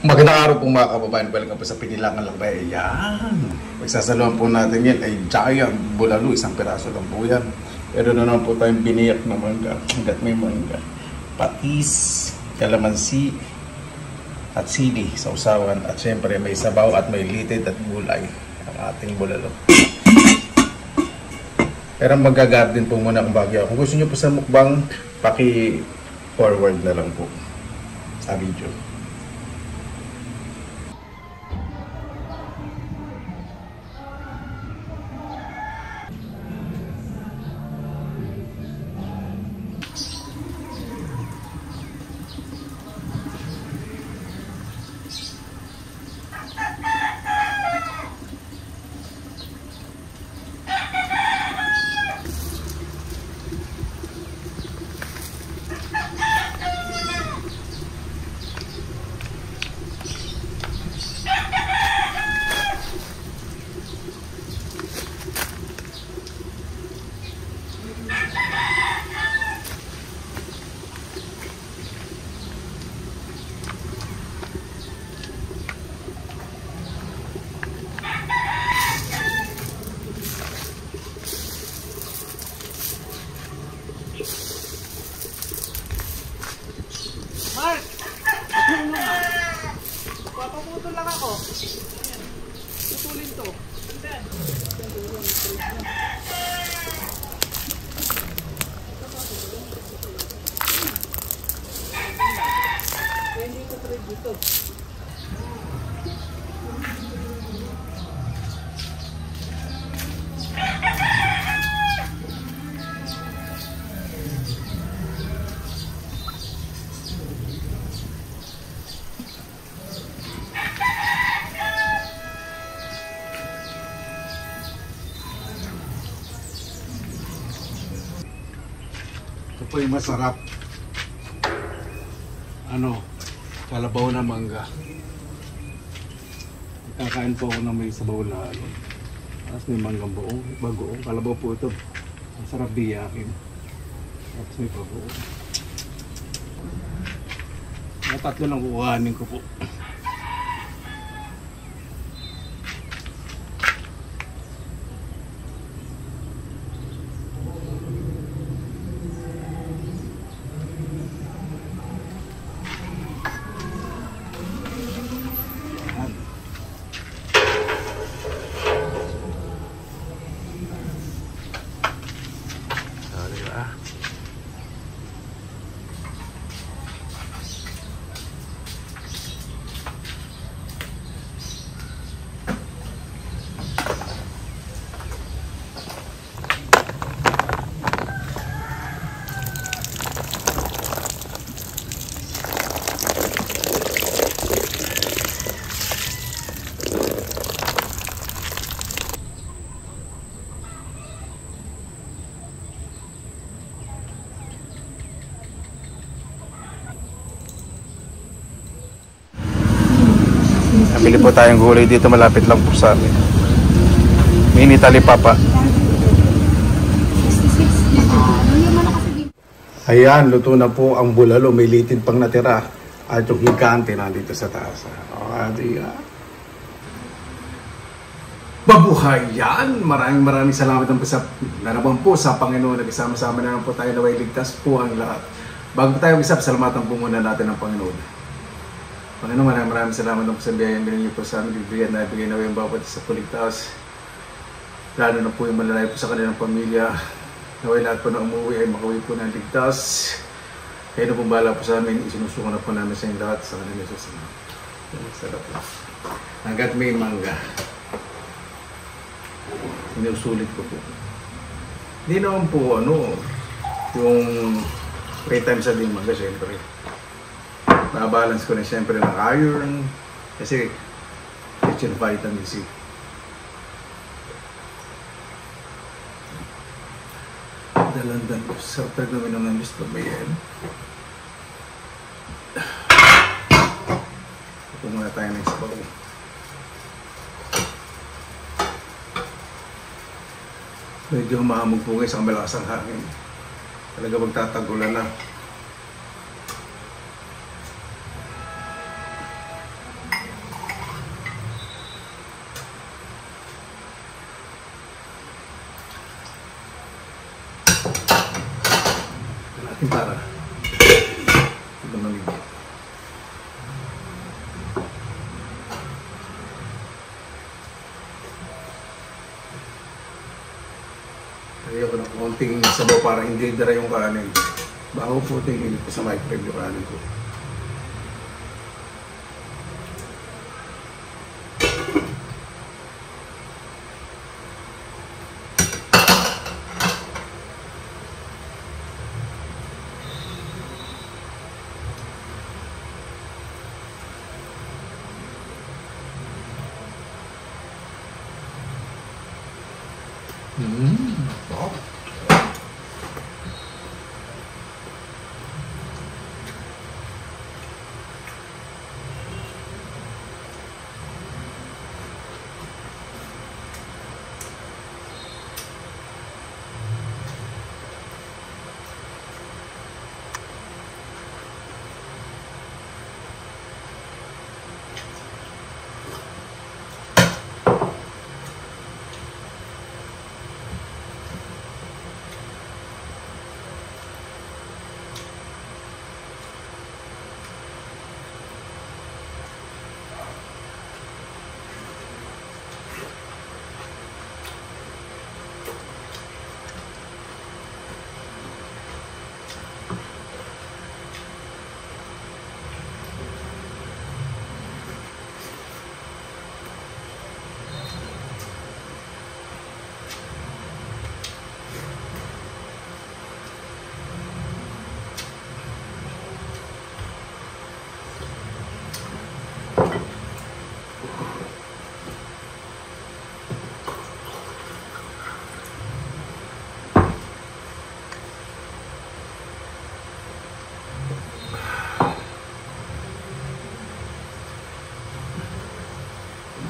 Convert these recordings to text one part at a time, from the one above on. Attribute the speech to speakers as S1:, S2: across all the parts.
S1: Magandang araw po mga kababayan. Welcome po sa Pinilangan Lakbay. Ayan. Magsasaluhan po natin yan ay giant bulalo. Isang piraso lang po yan. Pero naman po tayong biniyak na mangga. Hanggat may mangga. Patis, kalamansi, at sili sa usawan. At syempre may sabaw at may litid at gulay. Ang ating bulalo. Pero mag-garden po muna kung bagyo. Kung gusto nyo po sa mukbang, paki-forward na lang po sa video.
S2: Mark! Papaputol lang ako. Putulin to. Hindi ko trade dito.
S1: Ito po yung masarap. Kalabaw na mangga. Kakain po ako ng may sabaw na tapos may manggang buong, bagoong. Kalabaw po ito. Masarap biyakin. Tapos may bagoong. Mga tatlo lang kukuhanin ko po. Nabili po tayong gulay dito, malapit lang po sa amin. Mini talipapa. Ayan, luto na po ang bulalo. May litid pang natira. At yung higante nandito sa taas. Babuhay yan! Maraming salamat na naman po sa Panginoon. Nagsama-sama na naman po tayo na may ligtas po ang lahat. Bago tayo mag-isap, salamatan po muna natin ang Panginoon. Panginoon, maraming salamat po sa biyayang binigay po sa amin. Bibigyan na ibigay na yung bawat sa kuligtas. Lalo na po yung malalayo po sa kanilang pamilya. Naway lahat po na umuwi ay makauwi po ng ligtas. Kaya na pong bahala po sa amin. Isinusuko na po namin sa inyo lahat sa kanilang susunod. Sarap po. Hanggat may mangga. Sinusulit ko po. Hindi naman po yung 3 times a day mangga syempre. Nabalance ko na siyempre ng iron kasi rich in vitamin C. Dalandan ko sa pagawin ng gusto ba yan? Ito muna tayo ng sabaw. Medyo mahamog po ngayon sa malakas ang hangin. Talaga magtatagulan na. Para ito mamigay. Kaya ko ng konting sabaw para hindi dara yung kanin. Bago po ito yung sa microwave yung kanin ko. Wow.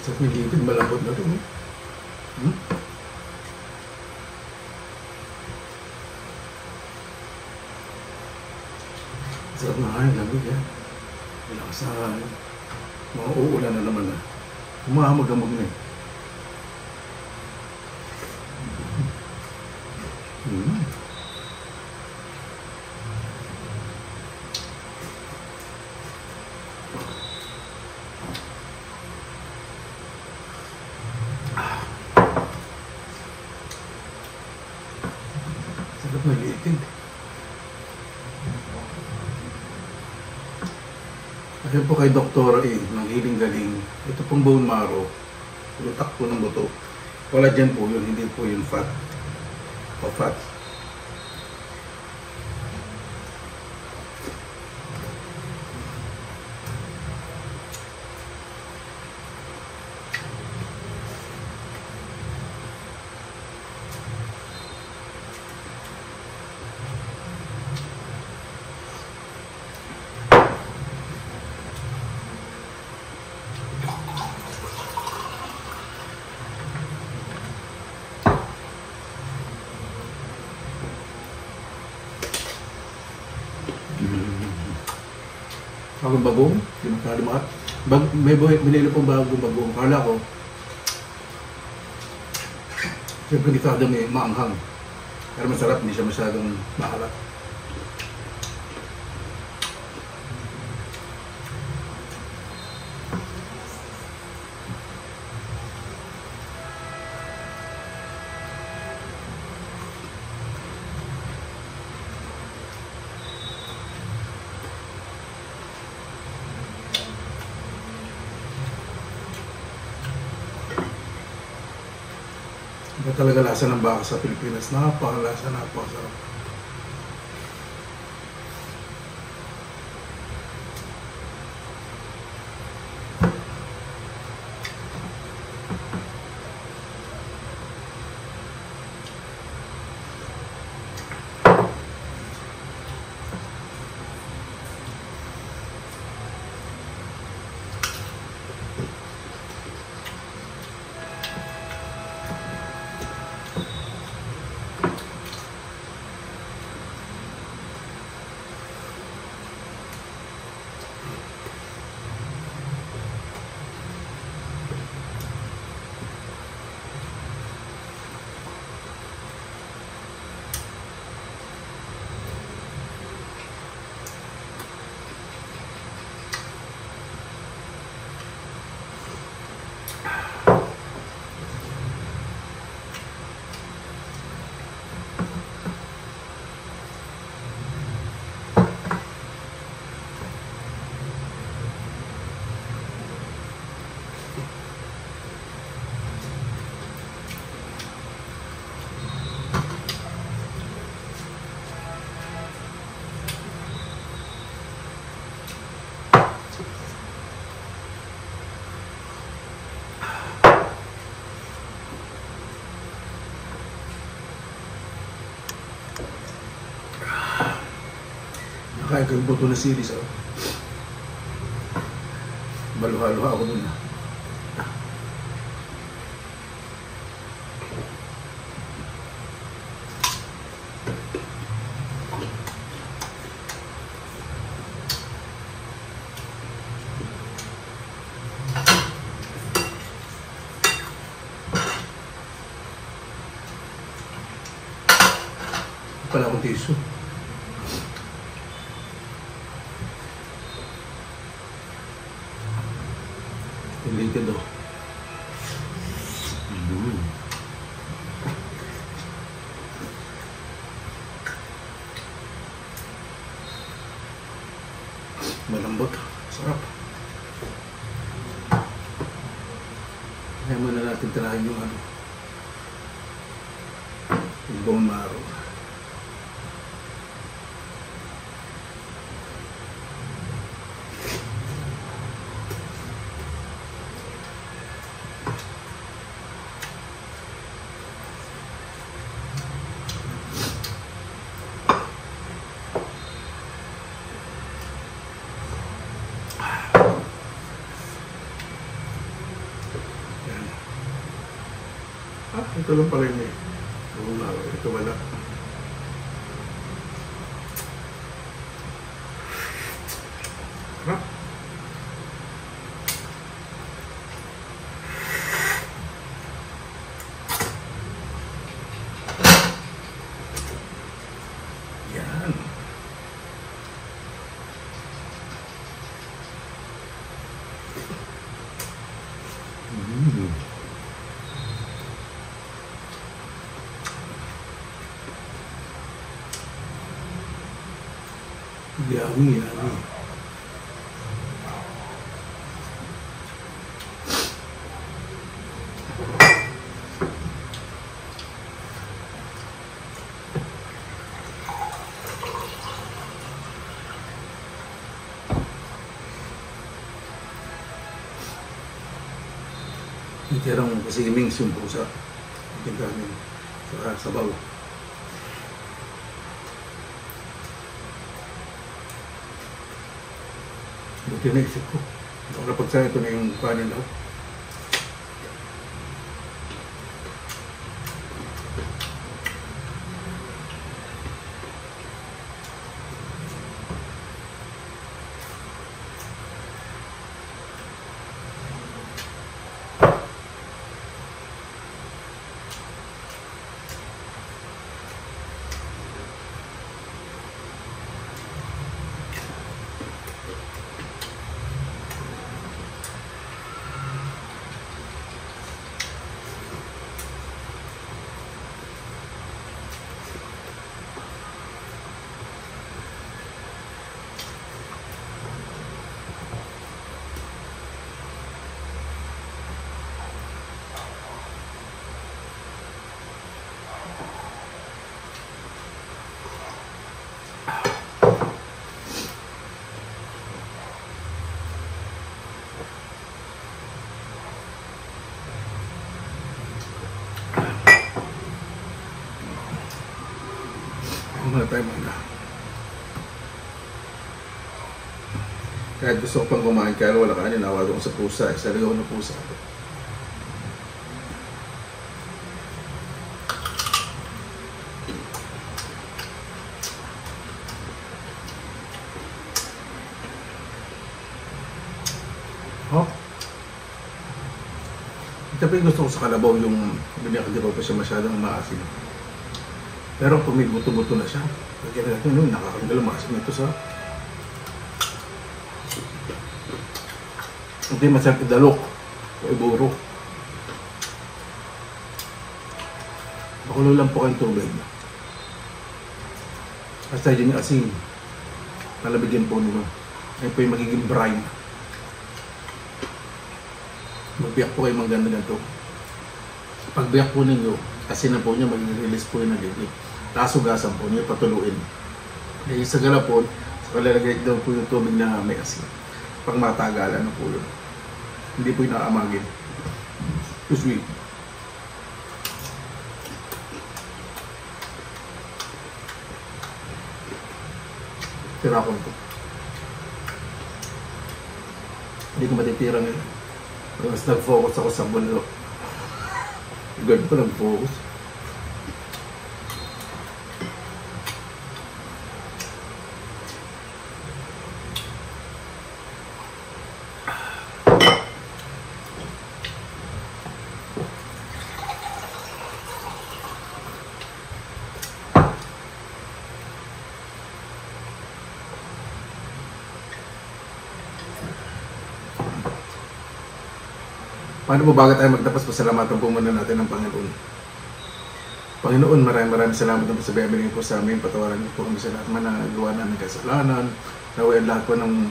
S1: Sa pilipid, malambot na rin. Sarap na kain, lamig yan. Malakas na kain. Mga uulan na naman na. Humahamag-amag na eh. Sarap na liitin. Ayan po kay Dr. A, ng Healing Galing. Ito pong bone marrow. Lutak po ng buto. Wala dyan po yun, hindi po yun fat. O fat. Bagong bagong, hindi mo kalimutan. May binili pong bagong bagong. Kala ko, siyempre dito kada may maanghang. Pero masarap, hindi siya masyadong mahalat. Iba talaga lasa ng baka sa Pilipinas. Napakalasa, napakasarap. Kaya ko yung buto na silis. Oh. Baluha-luha ako dun. Pala akong tissue. Liquid daw. Malambot. Sarap. Kaya muna natin tirahin yung ano. Yung bone marrow. Ito lang pala yun eh. Ito wala. Harap. Yan. Yummy, yummy. Itirang kasi imings yung pusa. Itinta namin sa sabaw. Buti na isip ko. Kapag sa ito na yung kanin daw. Muna tayo muna. Kahit gusto ko pang kumain, kaya wala kanin, nawag ako sa pusa. Isaligaw na pusa. Oh. Ito pa yung gusto ko sa kalabaw, yung hindi pa siya masyadong maasin. Pero kung may buto-buto na siya, lagyan natin yun, nakakanggal maasin ito sa hindi masarap idalok o iburo. Bakulo lang po kayong tubig. Basta dyan yung asin. Palabigyan po nyo. Ayun po yung magiging brine. Magbiyak po kayo maganda na ito. Pagbiyak po ninyo, asin na po nyo, mag-release po yung nagiging. Tasugasan po nyo, patuluin. Dahil sa galapon, kalalagay daw po yung tubig na may asin. Pang matagalan na po yun. Hindi po yung nakaamagin. Too sweet. Tirakon ko. Hindi ko matitira ngayon. Mas nag-focus ako sa bulo. Good pa nag-focus. Paano po bago tayo magtapos, pasalamatan po muna natin ng Panginoon. Panginoon, maraming salamat po sa biyaya po sa amin. Patawaran niyo po kami sa lahat man na nagawa namin kasalanan. Naway ang lahat po ng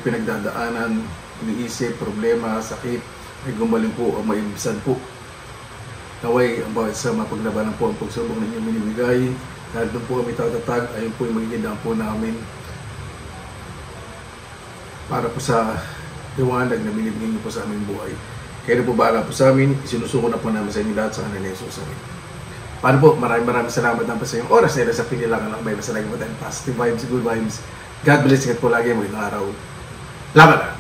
S1: ipinagdadaanan, iniisip, problema, sakit, ay gumaling po o maibsan po. Naway ang bawat sa mapaglabanan po ang pagsubok ninyo minibigay. Dahil doon po kami tatatag, ayun po yung magiging daan po namin. Para po sa liwanag na binibigay niyo po sa aming buhay. Kaya po bahala po sa amin, isinusuko na po namin sa inyo lahat sa kanila ni Jesus. Paano po, maraming salamat na po sa inyong oras nila sa pinilangan ng Bible. Sa lagi po tayo, positive vibes, good vibes. God bless, ingat po lagi, magandang araw. Laban na!